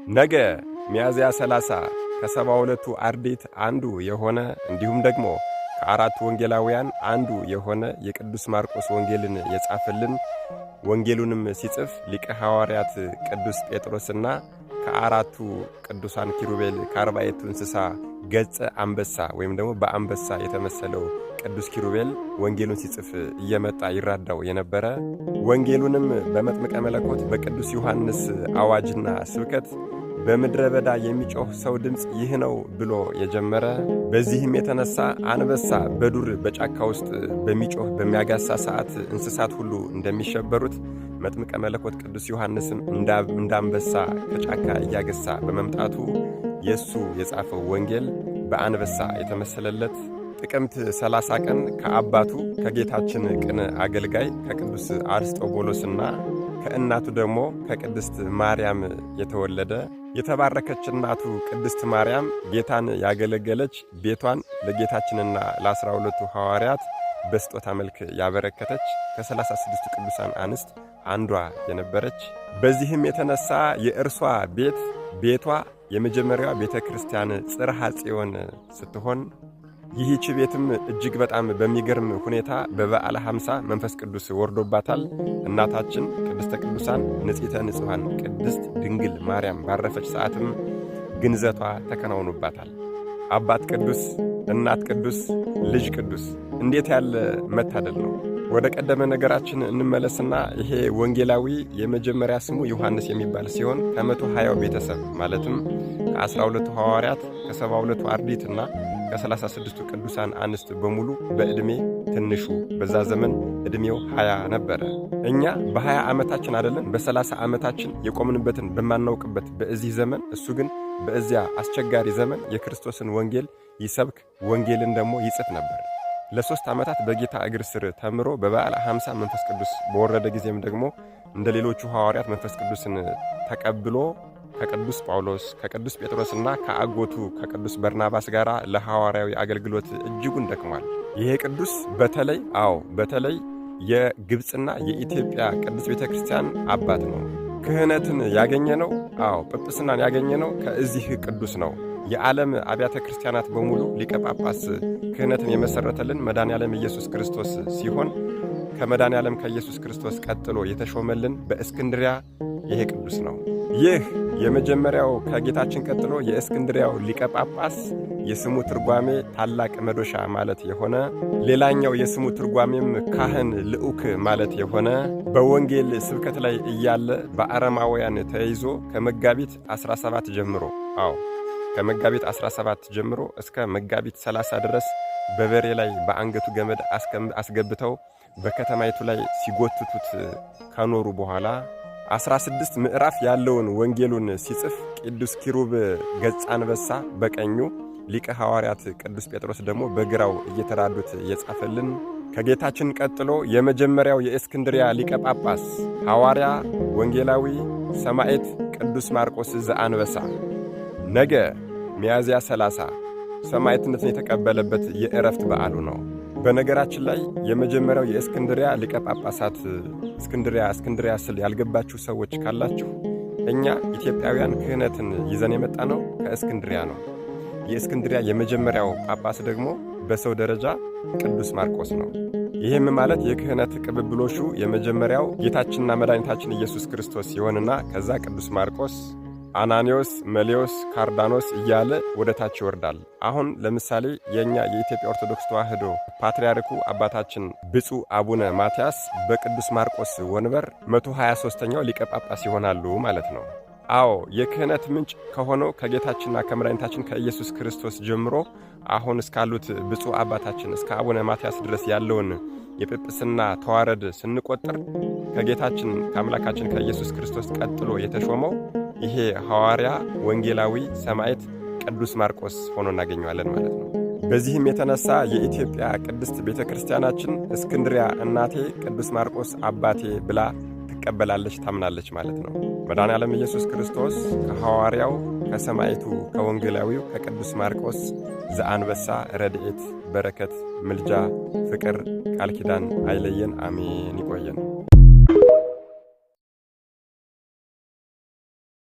ነገ ሚያዝያ 30 ከ72ቱ አርድእት አንዱ የሆነ እንዲሁም ደግሞ ከአራቱ ወንጌላውያን አንዱ የሆነ የቅዱስ ማርቆስ ወንጌልን የጻፈልን ወንጌሉንም ሲጽፍ ሊቀ ሐዋርያት ቅዱስ ጴጥሮስና ከአራቱ ቅዱሳን ኪሩቤል ከአርባዕቱ እንስሳ ገጸ አንበሳ ወይም ደግሞ በአንበሳ የተመሰለው ቅዱስ ኪሩቤል ወንጌሉን ሲጽፍ እየመጣ ይራዳው የነበረ ወንጌሉንም በመጥምቀ መለኮት በቅዱስ ዮሐንስ አዋጅና ስብከት በምድረ በዳ የሚጮህ ሰው ድምፅ ይህ ነው ብሎ የጀመረ በዚህም የተነሳ አንበሳ በዱር በጫካ ውስጥ በሚጮህ በሚያጋሳ ሰዓት እንስሳት ሁሉ እንደሚሸበሩት መጥምቀ መለኮት ቅዱስ ዮሐንስም እንዳንበሳ ከጫካ እያገሳ በመምጣቱ የሱ የጻፈው ወንጌል በአንበሳ የተመሰለለት ጥቅምት 30 ቀን ከአባቱ ከጌታችን ቅን አገልጋይ ከቅዱስ አርስጦቦሎስና ከእናቱ ደግሞ ከቅድስት ማርያም የተወለደ የተባረከች እናቱ ቅድስት ማርያም ጌታን ያገለገለች ቤቷን ለጌታችንና ለ12ቱ ሐዋርያት በስጦታ መልክ ያበረከተች ከ36ቱ ቅዱሳን አንስት አንዷ የነበረች በዚህም የተነሳ የእርሷ ቤቷ የመጀመሪያዋ ቤተ ክርስቲያን ጽርሐ ጽዮን ስትሆን ይህች ቤትም እጅግ በጣም በሚገርም ሁኔታ በበዓለ 50 መንፈስ ቅዱስ ወርዶባታል። እናታችን ቅድስተ ቅዱሳን ንጽሕተ ንጹሐን ቅድስት ድንግል ማርያም ባረፈች ሰዓትም ግንዘቷ ተከናውኖባታል። አባት ቅዱስ፣ እናት ቅዱስ፣ ልጅ ቅዱስ እንዴት ያለ መታደል ነው! ወደ ቀደመ ነገራችን እንመለስና ይሄ ወንጌላዊ የመጀመሪያ ስሙ ዮሐንስ የሚባል ሲሆን ከ120 ቤተሰብ ማለትም ከ12ቱ ሐዋርያት ከ72ቱ አርድእትና ከ36ቱ ቅዱሳን አንስት በሙሉ በዕድሜ ትንሹ በዛ ዘመን ዕድሜው 20 ነበረ። እኛ በ20 ዓመታችን አይደለም በ30 ዓመታችን የቆምንበትን በማናውቅበት በዚህ ዘመን እሱ ግን በዚያ አስቸጋሪ ዘመን የክርስቶስን ወንጌል ይሰብክ ወንጌልን ደግሞ ይጽፍ ነበር። ለ3 ዓመታት በጌታ እግር ስር ተምሮ በበዓለ 50 መንፈስ ቅዱስ በወረደ ጊዜም ደግሞ እንደ ሌሎቹ ሐዋርያት መንፈስ ቅዱስን ተቀብሎ ከቅዱስ ጳውሎስ ከቅዱስ ጴጥሮስና ከአጎቱ ከቅዱስ በርናባስ ጋር ለሐዋርያዊ አገልግሎት እጅጉን ደክሟል። ይሄ ቅዱስ በተለይ የግብፅና የኢትዮጵያ ቅዱስ ቤተ ክርስቲያን አባት ነው። ክህነትን ያገኘነው ጵጵስናን ያገኘነው ከዚህ ቅዱስ ነው። የዓለም አብያተ ክርስቲያናት በሙሉ ሊቀ ጳጳስ ክህነትን የመሰረተልን መድኃኔዓለም ኢየሱስ ክርስቶስ ሲሆን ከመድኃኔዓለም ከኢየሱስ ክርስቶስ ቀጥሎ የተሾመልን በእስክንድሪያ ይሄ ቅዱስ ነው። ይህ የመጀመሪያው ከጌታችን ቀጥሎ የእስክንድሪያው ሊቀ ጳጳስ የስሙ ትርጓሜ ታላቅ መዶሻ ማለት የሆነ ሌላኛው የስሙ ትርጓሜም ካህን ልዑክ ማለት የሆነ በወንጌል ስብከት ላይ እያለ በአረማውያን ተይዞ ከመጋቢት 17 ጀምሮ ከመጋቢት 17 ጀምሮ እስከ መጋቢት 30 ድረስ በበሬ ላይ በአንገቱ ገመድ አስገብተው በከተማይቱ ላይ ሲጎትቱት ከኖሩ በኋላ 16 ምዕራፍ ያለውን ወንጌሉን ሲጽፍ ቅዱስ ኪሩብ ገጸ አንበሳ በቀኙ ሊቀ ሐዋርያት ቅዱስ ጴጥሮስ ደግሞ በግራው እየተራዱት የጻፈልን ከጌታችን ቀጥሎ የመጀመሪያው የእስክንድሪያ ሊቀ ጳጳስ ሐዋርያ ወንጌላዊ ሰማዕት ቅዱስ ማርቆስ ዘአንበሳ ነገ ሚያዝያ 30 ሰማዕትነትን የተቀበለበት የዕረፍት በዓሉ ነው። በነገራችን ላይ የመጀመሪያው የእስክንድሪያ ሊቀ ጳጳሳት እስክንድሪያ ስል ያልገባችሁ ሰዎች ካላችሁ እኛ ኢትዮጵያውያን ክህነትን ይዘን የመጣ ነው ከእስክንድሪያ ነው። የእስክንድሪያ የመጀመሪያው ጳጳስ ደግሞ በሰው ደረጃ ቅዱስ ማርቆስ ነው። ይህም ማለት የክህነት ቅብብሎሹ የመጀመሪያው ጌታችንና መድኃኒታችን ኢየሱስ ክርስቶስ ሲሆንና ከዛ ቅዱስ ማርቆስ አናኒዮስ፣ መሌዎስ፣ ካርዳኖስ እያለ ወደ ታች ይወርዳል። አሁን ለምሳሌ የኛ የኢትዮጵያ ኦርቶዶክስ ተዋሕዶ ፓትርያርኩ አባታችን ብፁዕ አቡነ ማትያስ በቅዱስ ማርቆስ ወንበር 123ኛው ሊቀ ጳጳስ ይሆናሉ ማለት ነው። የክህነት ምንጭ ከሆነው ከጌታችንና ከመድኃኒታችን ከኢየሱስ ክርስቶስ ጀምሮ አሁን እስካሉት ብፁዕ አባታችን እስከ አቡነ ማትያስ ድረስ ያለውን የጵጵስና ተዋረድ ስንቆጥር ከጌታችን ከአምላካችን ከኢየሱስ ክርስቶስ ቀጥሎ የተሾመው ይሄ ሐዋርያ ወንጌላዊ ሰማዕት ቅዱስ ማርቆስ ሆኖ እናገኘዋለን ማለት ነው። በዚህም የተነሳ የኢትዮጵያ ቅድስት ቤተ ክርስቲያናችን እስክንድሪያ እናቴ ቅዱስ ማርቆስ አባቴ ብላ ትቀበላለች፣ ታምናለች ማለት ነው። መድኃኔዓለም ኢየሱስ ክርስቶስ ከሐዋርያው ከሰማዕቱ ከወንጌላዊው ከቅዱስ ማርቆስ ዘአንበሳ ረድኤት፣ በረከት፣ ምልጃ፣ ፍቅር፣ ቃል ኪዳን አይለየን። አሜን። ይቆየን።